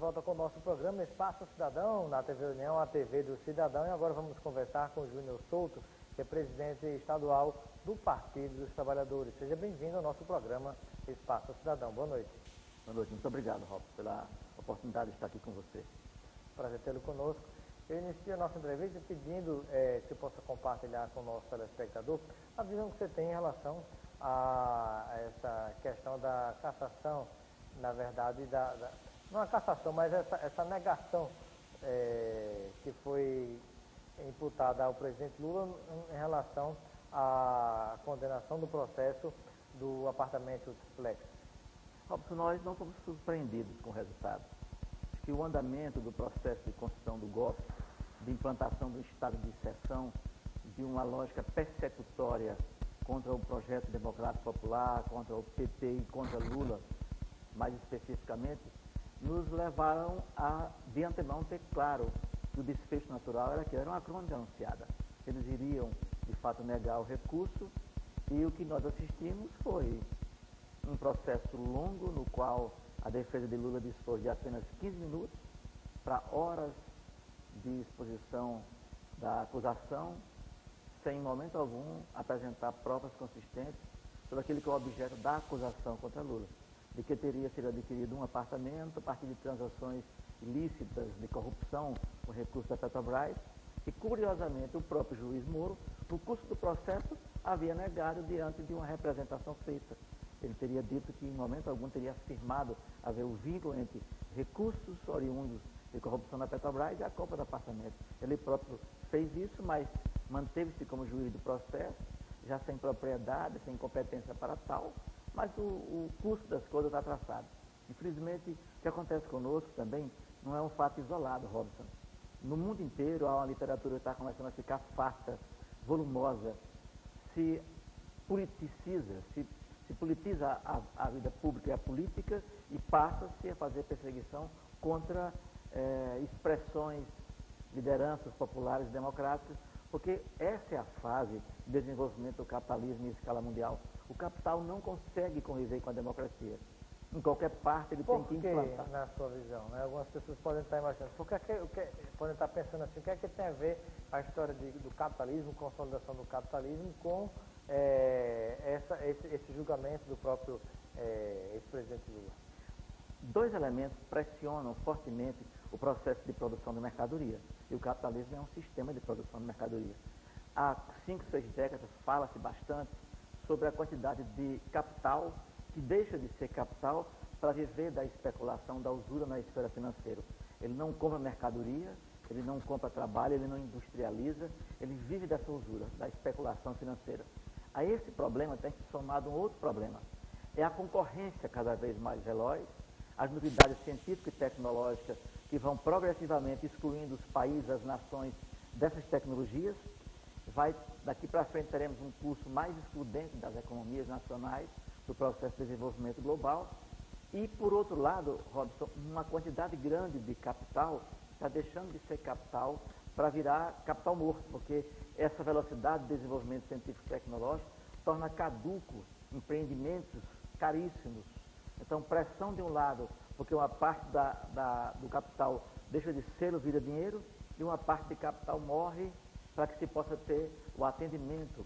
volta com o nosso programa Espaço Cidadão, na TV União, a TV do Cidadão. E agora vamos conversar com o Júnior Souto, que é presidente estadual do Partido dos Trabalhadores. Seja bem-vindo ao nosso programa Espaço Cidadão. Boa noite. Boa noite, muito obrigado, Robson, pela oportunidade de estar aqui com você. Prazer tê-lo conosco. Eu inicio a nossa entrevista pedindo que possa compartilhar com o nosso telespectador a visão que você tem em relação a essa questão da cassação, na verdade, não a cassação, mas essa negação que foi imputada ao presidente Lula em relação à condenação do processo do apartamento Triplex. Robson, nós não fomos surpreendidos com o resultado. Acho que o andamento do processo de construção do golpe, de implantação do estado de exceção, de uma lógica persecutória contra o projeto democrático popular, contra o PT e contra Lula, mais especificamente, nos levaram a, de antemão, ter claro que o desfecho natural era que era uma crônica anunciada. Eles iriam, de fato, negar o recurso e o que nós assistimos foi um processo longo no qual a defesa de Lula dispôs de apenas 15 minutos para horas de exposição da acusação, sem, em momento algum, apresentar provas consistentes sobre aquele que é o objeto da acusação contra Lula, de que teria sido adquirido um apartamento a partir de transações ilícitas de corrupção com recursos da Petrobras, e, curiosamente, o próprio juiz Moro, no curso do processo, havia negado diante de uma representação feita. Ele teria dito que, em momento algum, teria afirmado haver o vínculo entre recursos oriundos de corrupção da Petrobras e a compra do apartamento. Ele próprio fez isso, mas manteve-se como juiz do processo, já sem propriedade, sem competência para tal, mas o curso das coisas está traçado. Infelizmente, o que acontece conosco também não é um fato isolado, Robson. No mundo inteiro, a literatura está começando a ficar farta, volumosa, se politiciza, se politiza a vida pública e a política e passa-se a fazer perseguição contra expressões, lideranças populares democráticas, porque essa é a fase de desenvolvimento do capitalismo em escala mundial. O capital não consegue conviver com a democracia. Em qualquer parte ele tem que implantar. Por que, na sua visão, né? Algumas pessoas podem estar imaginando, podem estar pensando assim, o que é que tem a ver a história do capitalismo, consolidação do capitalismo, com esse julgamento do próprio ex-presidente Lula? Dois elementos pressionam fortemente o processo de produção de mercadoria. E o capitalismo é um sistema de produção de mercadoria. Há 5, 6 décadas fala-se bastante sobre a quantidade de capital que deixa de ser capital para viver da especulação, da usura na esfera financeira. Ele não compra mercadoria, ele não compra trabalho, ele não industrializa, ele vive dessa usura, da especulação financeira. A esse problema tem se somado um outro problema. É a concorrência cada vez mais veloz, as novidades científicas e tecnológicas que vão progressivamente excluindo os países, as nações dessas tecnologias. Daqui para frente teremos um curso mais excludente das economias nacionais, do processo de desenvolvimento global. E, por outro lado, Robson, uma quantidade grande de capital está deixando de ser capital para virar capital morto, porque essa velocidade de desenvolvimento científico e tecnológico torna caduco empreendimentos caríssimos. Então, pressão de um lado, porque uma parte do capital deixa de ser o vira dinheiro, e uma parte de capital morre para que se possa ter o atendimento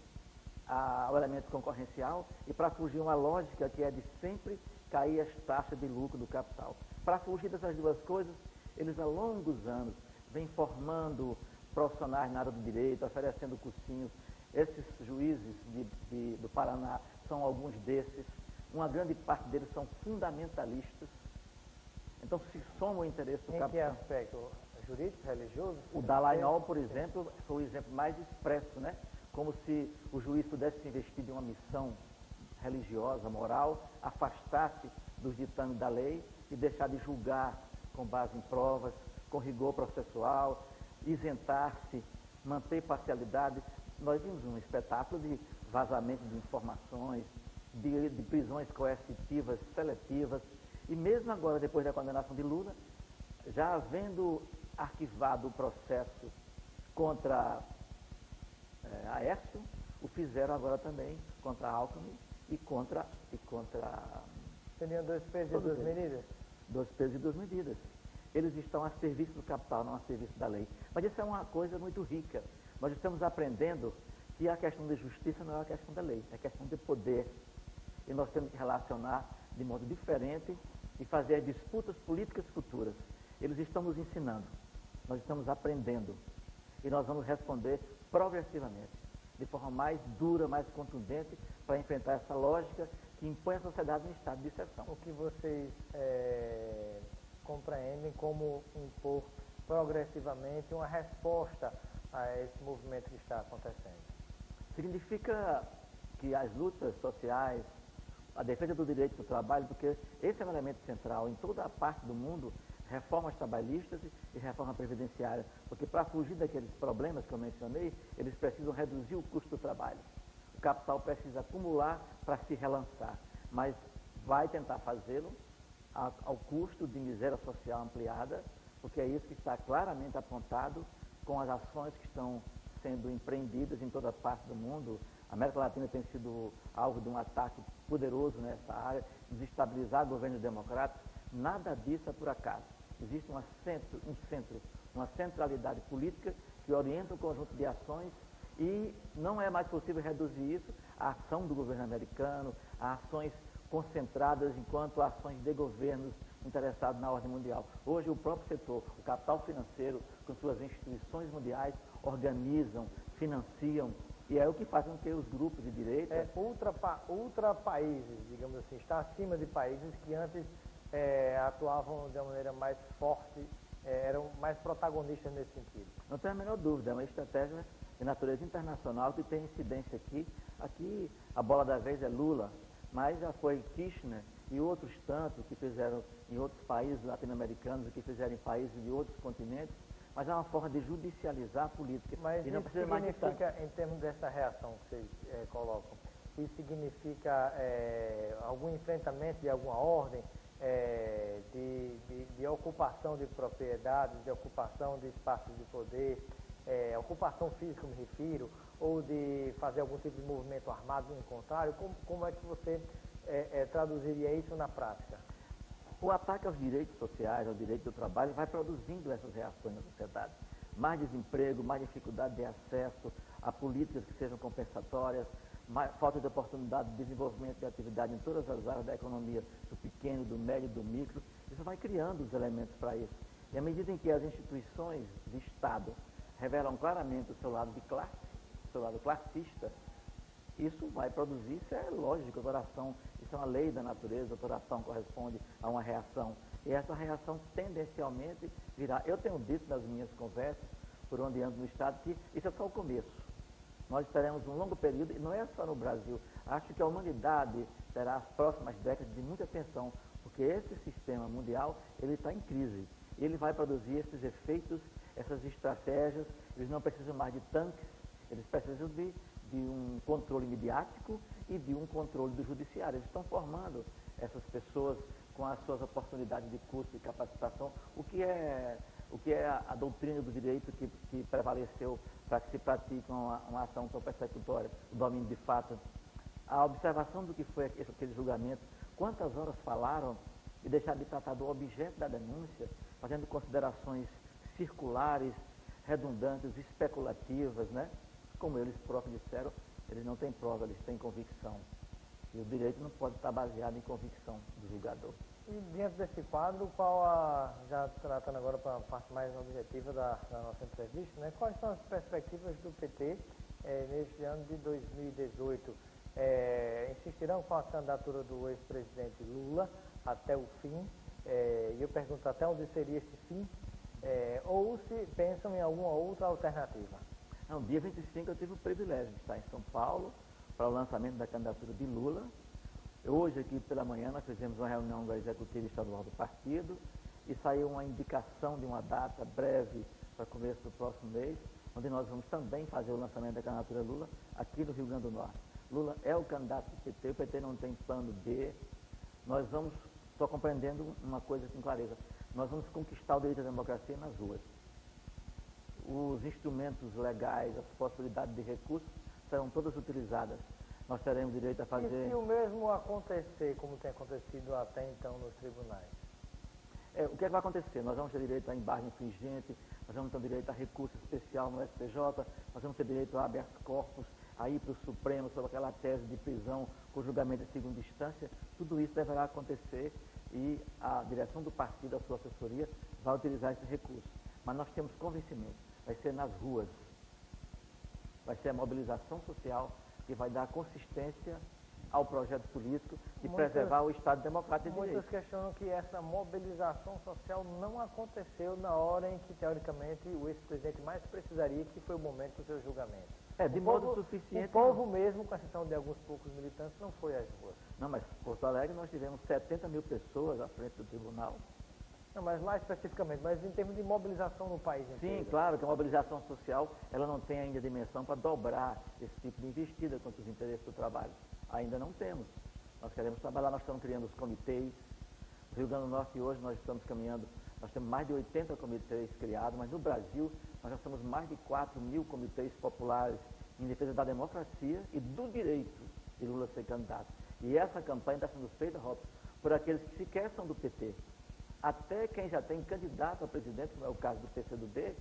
ao elemento concorrencial e para fugir uma lógica que é de sempre cair as taxas de lucro do capital. Para fugir dessas duas coisas, eles há longos anos vêm formando profissionais na área do direito, oferecendo cursinhos. Esses juízes do Paraná são alguns desses. Uma grande parte deles são fundamentalistas. Então, se soma o interesse do capital. Em que aspecto? Jurídico, religioso? O Dallagnol, por exemplo, foi o exemplo mais expresso, né? Como se o juiz pudesse se investir de uma missão religiosa, moral, afastar-se dos ditames da lei e deixar de julgar com base em provas, com rigor processual, isentar-se, manter parcialidade. Nós vimos um espetáculo de vazamento de informações, de prisões coercitivas, seletivas, e mesmo agora, depois da condenação de Lula, já havendo arquivado o processo contra Aécio, o fizeram agora também contra Alckmin e contra... Seriam dois pesos e duas medidas? 2 pesos e 2 medidas. eles estão a serviço do capital, não a serviço da lei. Mas isso é uma coisa muito rica. Nós estamos aprendendo que a questão de justiça não é a questão da lei, é a questão de poder. E nós temos que relacionar de modo diferente e fazer as disputas políticas futuras. Eles estão nos ensinando, nós estamos aprendendo. E nós vamos responder progressivamente, de forma mais dura, mais contundente, para enfrentar essa lógica que impõe a sociedade em estado de exceção. O que vocês compreendem como impor progressivamente uma resposta a esse movimento que está acontecendo? Significa que as lutas sociais, a defesa do direito do trabalho, porque esse é um elemento central em toda a parte do mundo, reformas trabalhistas e reforma previdenciária, porque para fugir daqueles problemas que eu mencionei, eles precisam reduzir o custo do trabalho. O capital precisa acumular para se relançar, mas vai tentar fazê-lo ao custo de miséria social ampliada, porque é isso que está claramente apontado com as ações que estão sendo empreendidas em toda parte do mundo. A América Latina tem sido alvo de um ataque poderoso nessa área, desestabilizar governos democráticos. Nada disso é por acaso. Existe uma centralidade política que orienta o conjunto de ações e não é mais possível reduzir isso à ação do governo americano, a ações concentradas enquanto ações de governos interessados na ordem mundial. Hoje o próprio setor, o capital financeiro, com suas instituições mundiais, organizam, financiam, e é o que faz com que os grupos de direita... ultra países, digamos assim, está acima de países que antes atuavam de uma maneira mais forte, eram mais protagonistas nesse sentido. Não tem a menor dúvida, é uma estratégia de natureza internacional que tem incidência aqui. Aqui a bola da vez é Lula, mas já foi Kirchner e outros tantos que fizeram em outros países latino-americanos, que fizeram em países de outros continentes, mas é uma forma de judicializar a política. Mas e não isso precisa mais de significa, em termos dessa reação que vocês colocam, isso significa algum enfrentamento de alguma ordem, de ocupação de propriedades, de ocupação de espaços de poder, ocupação física, me refiro, ou de fazer algum tipo de movimento armado em contrário? Como é que você traduziria isso na prática? O ataque aos direitos sociais, ao direito do trabalho, vai produzindo essas reações na sociedade. Mais desemprego, mais dificuldade de acesso a políticas que sejam compensatórias, falta de oportunidade de desenvolvimento de atividade em todas as áreas da economia, do pequeno, do médio, do micro. Isso vai criando os elementos para isso. E à medida em que as instituições de Estado revelam claramente o seu lado de classe, o seu lado classista, isso vai produzir, isso é lógico, adoração, isso é uma lei da natureza, adoração corresponde a uma reação. E essa reação tendencialmente virá. Eu tenho dito nas minhas conversas, por onde ando no Estado, que isso é só o começo. Nós teremos um longo período, e não é só no Brasil. Acho que a humanidade terá as próximas décadas de muita atenção, porque esse sistema mundial, ele está em crise. Ele vai produzir esses efeitos, essas estratégias. Eles não precisam mais de tanques, eles precisam de um controle midiático e de um controle do judiciário. Eles estão formando essas pessoas com as suas oportunidades de curso e capacitação, o que é a doutrina do direito que prevaleceu para que se pratique uma ação tão persecutória, o domínio de fato. A observação do que foi aquele julgamento, quantas horas falaram e deixaram de tratar do objeto da denúncia, fazendo considerações circulares, redundantes, especulativas, né? Como eles próprios disseram, eles não têm prova, eles têm convicção. E o direito não pode estar baseado em convicção do julgador. E dentro desse quadro, já tratando agora para a parte mais objetiva da nossa entrevista, né, quais são as perspectivas do PT neste ano de 2018? Insistirão com a candidatura do ex-presidente Lula até o fim? E eu pergunto até onde seria esse fim? Ou se pensam em alguma outra alternativa? Não, dia 25 eu tive o privilégio de estar em São Paulo para o lançamento da candidatura de Lula. Hoje, aqui pela manhã, nós fizemos uma reunião da executiva estadual do partido e saiu uma indicação de uma data breve para começo do próximo mês, onde nós vamos também fazer o lançamento da candidatura Lula aqui no Rio Grande do Norte. Lula é o candidato do PT, o PT não tem plano B. Nós vamos, estou compreendendo uma coisa com clareza, nós vamos conquistar o direito à democracia nas ruas. Os instrumentos legais, as possibilidades de recursos serão todas utilizadas. Nós teremos direito a fazer... E se o mesmo acontecer, como tem acontecido até então nos tribunais? O que é que vai acontecer? Nós vamos ter direito a embargo infringente, nós vamos ter direito a recurso especial no STJ, nós vamos ter direito a habeas corpus, a ir para o Supremo sobre aquela tese de prisão com julgamento de segunda instância. Tudo isso deverá acontecer e a direção do partido, a sua assessoria, vai utilizar esse recurso. Mas nós temos convencimento, vai ser nas ruas, vai ser a mobilização social que vai dar consistência ao projeto político de preservar o Estado democrático de direito. Muitos questionam que essa mobilização social não aconteceu na hora em que, teoricamente, o ex-presidente mais precisaria, que foi o momento do seu julgamento. De modo suficiente. O povo mesmo, com exceção de alguns poucos militantes, não foi às ruas. Não, mas Porto Alegre nós tivemos 70 mil pessoas à frente do tribunal. Não, mas lá especificamente, mas em termos de mobilização no país inteiro. Sim, claro que a mobilização social, ela não tem ainda dimensão para dobrar esse tipo de investida contra os interesses do trabalho. Ainda não temos. Nós queremos trabalhar, nós estamos criando os comitês. No Rio Grande do Norte hoje nós estamos caminhando, nós temos mais de 80 comitês criados, mas no Brasil nós já somos mais de 4 mil comitês populares em defesa da democracia e do direito de Lula ser candidato. E essa campanha está sendo feita, Robson, por aqueles que sequer são do PT. Até quem já tem candidato a presidente, como é o caso do PCdoB,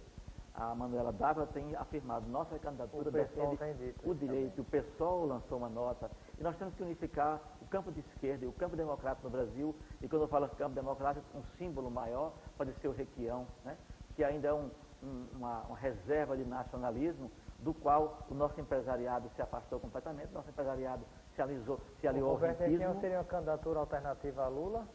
a Manuela Dávila tem afirmado, nossa candidatura defende o direito, o PSOL lançou uma nota, e nós temos que unificar o campo de esquerda e o campo democrático no Brasil, e quando eu falo campo democrático, um símbolo maior pode ser o Requião, né? Que ainda é uma reserva de nacionalismo, do qual o nosso empresariado se afastou completamente, nosso empresariado se aliou ao rentismo. O Requião seria uma candidatura alternativa a Lula?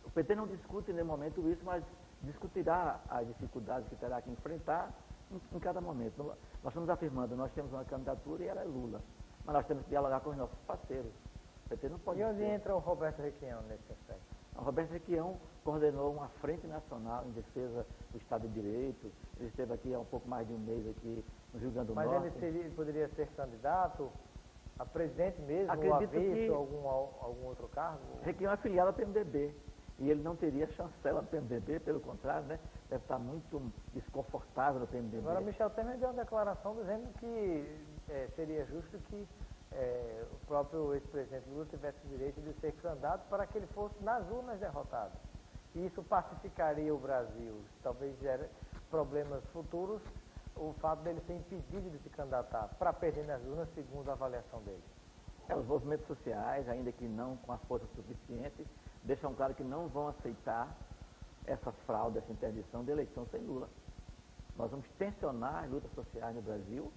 O PT não discute no momento isso, mas discutirá as dificuldades que terá que enfrentar em cada momento. Nós estamos afirmando, nós temos uma candidatura e ela é Lula, mas nós temos que dialogar com os nossos parceiros. O PT não pode. E onde entra o Roberto Requião nesse aspecto? O Roberto Requião coordenou uma frente nacional em defesa do Estado de Direito. Ele esteve aqui há um pouco mais de um mês aqui no Rio Grande do Norte. Mas ele poderia ser candidato a presidente mesmo, acredito ou a vice, que algum outro cargo? Requião é filiado ao PMDB. E ele não teria chancela no PMDB, pelo contrário, né? Deve estar muito desconfortável no PMDB. Agora, Michel Temer deu uma declaração dizendo que seria justo que o próprio ex-presidente Lula tivesse o direito de ser candidato para que ele fosse nas urnas derrotado. E isso pacificaria o Brasil. Talvez gere problemas futuros o fato dele ser impedido de se candidatar para perder nas urnas, segundo a avaliação dele. Os movimentos sociais, ainda que não com a força suficiente, deixam claro que não vão aceitar essa fraude, essa interdição de eleição sem Lula. Nós vamos tensionar as lutas sociais no Brasil,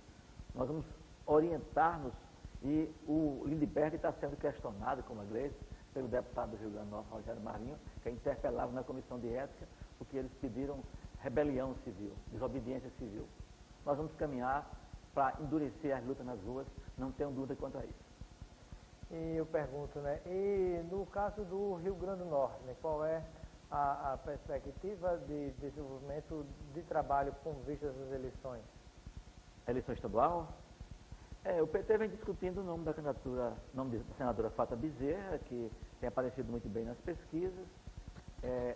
nós vamos orientar-nos, e o Lindbergh está sendo questionado, como a igreja, pelo deputado do Rio Grande do Norte, Rogério Marinho, que é interpelado na Comissão de Ética, porque eles pediram rebelião civil, desobediência civil. Nós vamos caminhar para endurecer as lutas nas ruas, não tenho dúvida quanto a isso. E eu pergunto, né, e no caso do Rio Grande do Norte, né, qual é a perspectiva de desenvolvimento de trabalho com vistas às eleições? Eleição estadual? O PT vem discutindo o nome da candidatura, nome da senadora Fátima Bezerra, que tem aparecido muito bem nas pesquisas.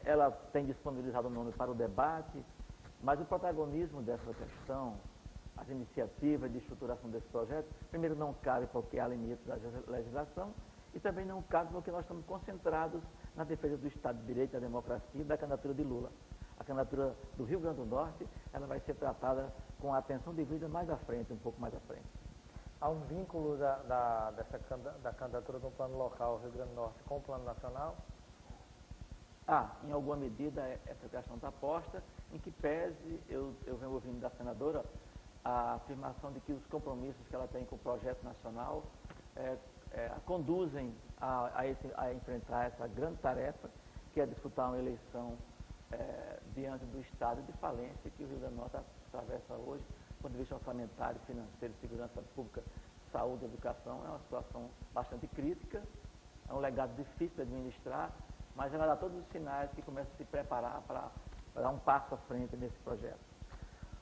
Ela tem disponibilizado o nome para o debate, mas o protagonismo dessa questão, as iniciativas de estruturação desse projeto, primeiro não cabe porque há limites da legislação e também não cabe porque nós estamos concentrados na defesa do Estado de Direito, da democracia e da candidatura de Lula. A candidatura do Rio Grande do Norte, ela vai ser tratada com a atenção devida mais à frente, um pouco mais à frente. Há um vínculo da candidatura do plano local Rio Grande do Norte com o plano nacional? Em alguma medida essa questão está posta, em que pese, eu venho ouvindo da senadora, a afirmação de que os compromissos que ela tem com o projeto nacional a conduzem a enfrentar essa grande tarefa, que é disputar uma eleição diante do estado de falência que o Rio Grande do Norte atravessa hoje, do ponto de vista orçamentário, financeiro, segurança pública, saúde, educação. É uma situação bastante crítica, é um legado difícil de administrar, mas ela dá todos os sinais que começa a se preparar para dar um passo à frente nesse projeto.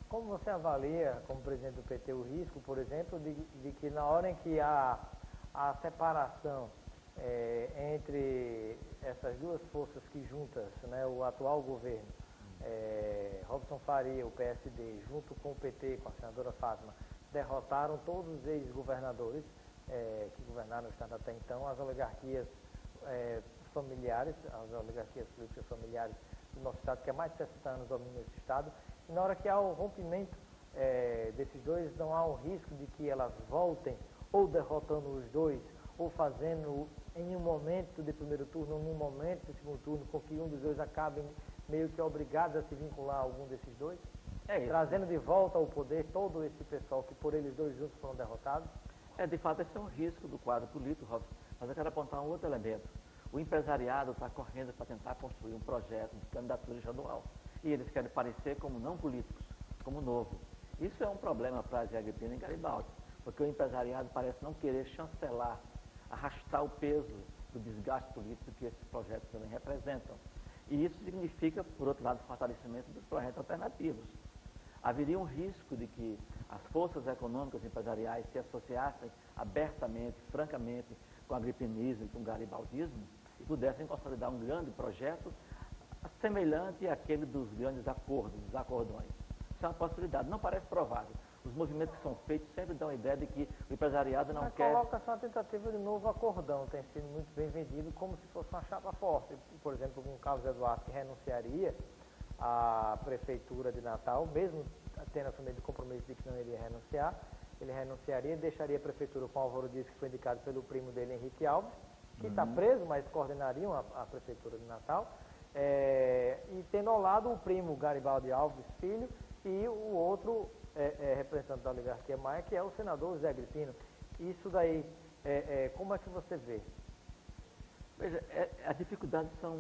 Como você avalia, como presidente do PT, o risco, por exemplo, de que na hora em que há a separação entre essas duas forças que juntas, né, o atual governo, Robson Faria, o PSD, junto com o PT, com a senadora Fátima, derrotaram todos os ex-governadores que governaram o Estado até então, as oligarquias familiares, as oligarquias políticas familiares do nosso Estado, que há mais de 60 anos dominam esse Estado, e na hora que há o rompimento desses dois, não há o risco de que elas voltem ou derrotando os dois, ou fazendo em um momento de primeiro turno, em um momento de segundo turno, com que um dos dois acabe meio que obrigado a se vincular a algum desses dois, trazendo de volta ao poder todo esse pessoal que por eles dois juntos foram derrotados? De fato, esse é um risco do quadro político, Robson, mas eu quero apontar um outro elemento. O empresariado está correndo para tentar construir um projeto de candidatura estadual, e eles querem parecer como não políticos, como novo. Isso é um problema para a Zé Agripino e Garibaldi, porque o empresariado parece não querer chancelar, arrastar o peso do desgaste político que esses projetos também representam. E isso significa, por outro lado, o fortalecimento dos projetos alternativos. Haveria um risco de que as forças econômicas e empresariais se associassem abertamente, francamente, com o agripinismo e com o garibaldismo e pudessem consolidar um grande projeto semelhante àquele dos grandes acordos, dos acordões. Isso é uma possibilidade, não parece provável. Os movimentos que são feitos sempre dão a ideia de que o empresariado não quer... A colocação, a tentativa de novo acordão tem sido muito bem vendido como se fosse uma chapa forte. Por exemplo, com o Carlos Eduardo, que renunciaria à prefeitura de Natal, mesmo tendo assumido o compromisso de que não iria renunciar, ele renunciaria e deixaria a prefeitura com o Álvaro Dias, que foi indicado pelo primo dele, Henrique Alves, que está preso, mas coordenariam a prefeitura de Natal, e tendo ao lado o primo Garibaldi Alves Filho e o outro representante da oligarquia maia, que é o senador Zé Agripino. Isso daí, como é que você vê? Veja, as dificuldades são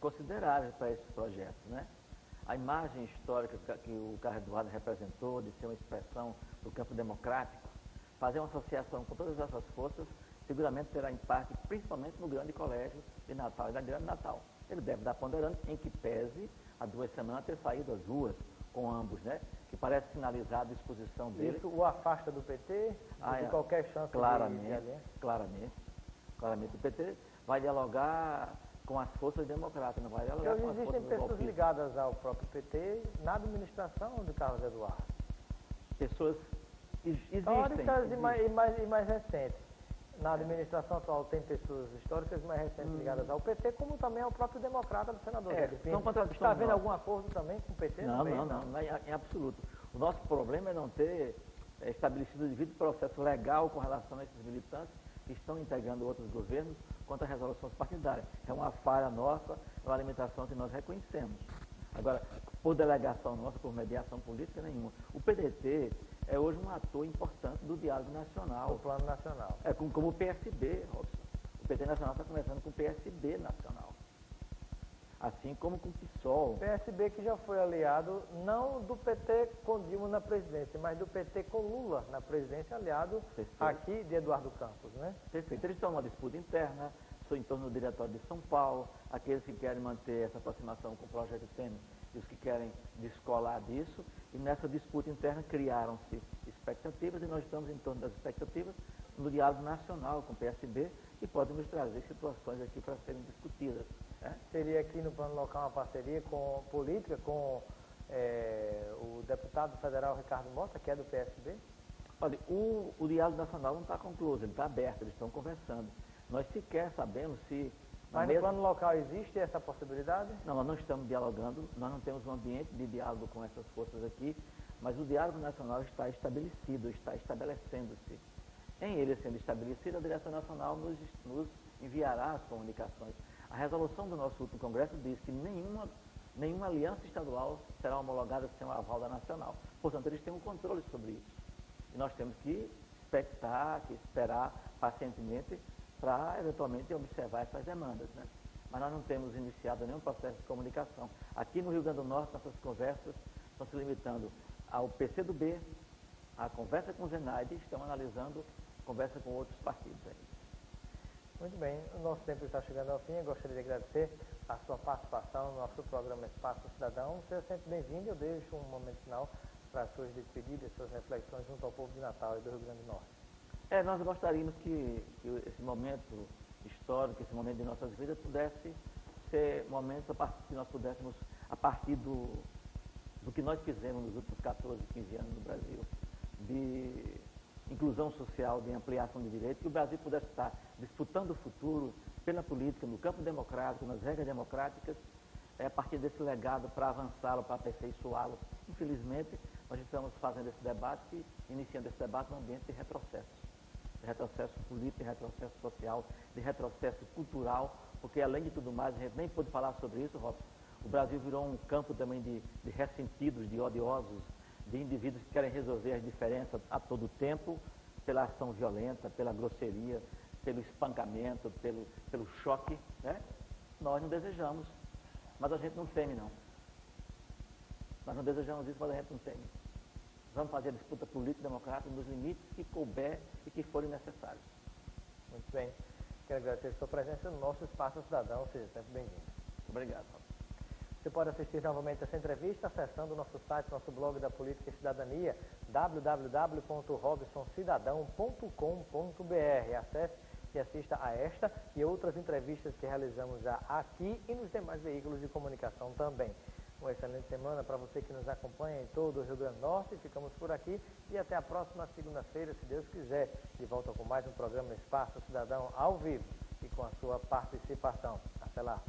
consideráveis para esses projetos, né? A imagem histórica que o Carlos Eduardo representou, de ser uma expressão do campo democrático, fazer uma associação com todas essas forças, seguramente terá impacto, principalmente no grande colégio de Natal e da Grande Natal. Ele deve dar ponderando em que pese, há 2 semanas, ter saído às ruas com ambos, né? Que parece sinalizar a disposição dele. Isso o afasta do PT, de qualquer chance de aliança? Claramente o PT vai dialogar com as forças democratas, não vai dialogar com as forças do golpismo. Existem pessoas ligadas ao próprio PT na administração de Carlos Eduardo. Pessoas históricas e mais recentes. Na administração atual tem pessoas históricas mais recentes ligadas ao PT, como também ao próprio democrata do senador. Está havendo algum acordo também com o PT? Não, em absoluto. O nosso problema é não ter estabelecido o devido processo legal com relação a esses militantes que estão integrando outros governos contra resoluções partidárias. É uma falha nossa, é uma limitação que nós reconhecemos. Agora, por delegação nossa, por mediação política nenhuma. O PDT é hoje um ator importante do diálogo nacional. Do plano nacional. Como o PSB, Robson. O PT Nacional está conversando com o PSB Nacional. Assim como com o PSOL. O PSB que já foi aliado, não do PT com Dilma na presidência, mas do PT com Lula na presidência, aliado aqui de Eduardo Campos, né? Perfeito. Eles estão numa disputa interna, em torno do Diretório de São Paulo, aqueles que querem manter essa aproximação com o projeto Temer e os que querem descolar disso, e nessa disputa interna criaram-se expectativas, e nós estamos em torno das expectativas no diálogo nacional com o PSB, e podemos trazer situações aqui para serem discutidas. Seria aqui no plano local uma parceria política com o deputado federal Ricardo Mota, que é do PSB? Olha, o diálogo nacional não está concluído, ele está aberto, eles estão conversando. Nós sequer sabemos se... Mas no plano local existe essa possibilidade? Não, nós não estamos dialogando, nós não temos um ambiente de diálogo com essas forças aqui, mas o diálogo nacional está estabelecido, está estabelecendo-se. Em ele sendo estabelecido, a direção nacional nos enviará as comunicações. A resolução do nosso último congresso diz que nenhuma aliança estadual será homologada sem o aval da nacional. Portanto, eles têm um controle sobre isso. E nós temos que esperar pacientemente para, eventualmente, observar essas demandas, né? Mas nós não temos iniciado nenhum processo de comunicação. Aqui no Rio Grande do Norte, nossas conversas estão se limitando ao PCdoB, à conversa com o Zenaide, e estão analisando conversa com outros partidos aí. Muito bem, o nosso tempo está chegando ao fim. Eu gostaria de agradecer a sua participação no nosso programa Espaço Cidadão. Seja sempre bem-vindo. Eu deixo um momento final para as suas despedidas, suas reflexões junto ao povo de Natal e do Rio Grande do Norte. Nós gostaríamos que esse momento histórico, esse momento de nossas vidas, pudesse ser momentos que nós pudéssemos, a partir do que nós fizemos nos últimos 14, 15 anos no Brasil, de inclusão social, de ampliação de direitos, que o Brasil pudesse estar disputando o futuro pela política, no campo democrático, nas regras democráticas, a partir desse legado para avançá-lo, para aperfeiçoá-lo. Infelizmente, nós estamos fazendo esse debate, iniciando esse debate num ambiente de retrocesso político, de retrocesso social, de retrocesso cultural, porque além de tudo mais, a gente nem pôde falar sobre isso, Robson, o Brasil virou um campo também de ressentidos, de odiosos, de indivíduos que querem resolver as diferenças a todo tempo, pela ação violenta, pela grosseria, pelo espancamento, pelo choque, né? Nós não desejamos, mas a gente não teme, não. Nós não desejamos isso, mas a gente não teme. Vamos fazer a disputa política e democrática nos limites que couber e que forem necessários. Muito bem. Quero agradecer a sua presença no nosso Espaço Cidadão. Seja sempre bem-vindo. Obrigado, Robson. Você pode assistir novamente essa entrevista acessando o nosso site, nosso blog da Política e Cidadania, www.robsoncidadão.com.br. Acesse e assista a esta e outras entrevistas que realizamos já aqui e nos demais veículos de comunicação também. Uma excelente semana para você que nos acompanha em todo o Rio Grande do Norte. Ficamos por aqui e até a próxima segunda-feira, se Deus quiser. De volta com mais um programa Espaço Cidadão ao vivo e com a sua participação. Até lá.